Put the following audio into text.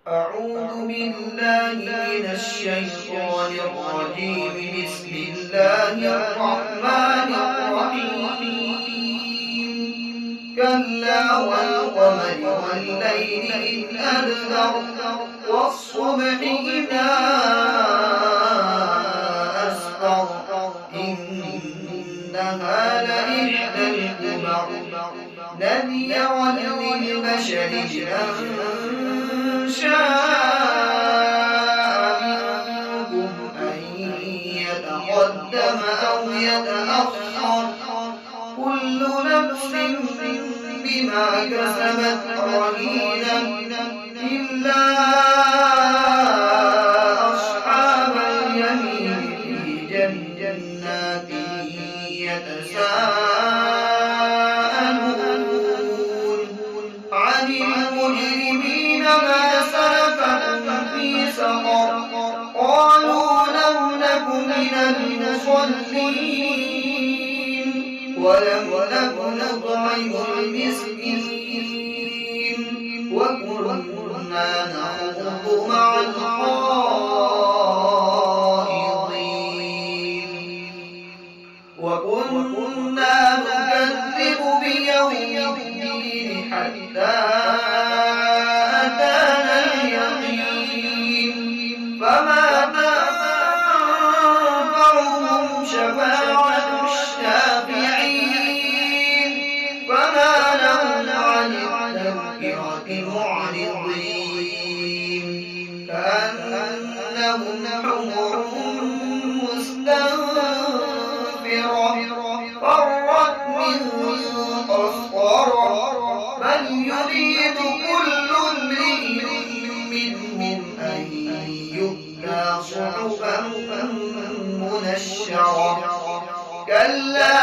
أعوذ بالله من الشيطان الرجيم. بسم الله الرحمن الرحيم. كلا والقمر والليل إذ أدبر والصبح إذا أسفر إنها لإحدى الكبر نذيرا للبشر بأن شاء منكم أن يتقدم أو يتأخر كل نفس بما كسبت رهينة إلا أصحاب اليمين في جنات يتساءلون عن المجرمين ما سلككم في سقر قالوا لم نك من المصلين ولم نك نطعم المسكين وكنا نخوض مع الخائضين وكنا نكذب بيوم الدين حتى أتانا اليقين فما تنفعهم شفاعة الشافعين فما لهم عن التذكرة معرضين كأنهم حمر مستنفرة فرت من قسورة بل يريد كل امرئ منهم أن يؤتى صحفا منشرة كلا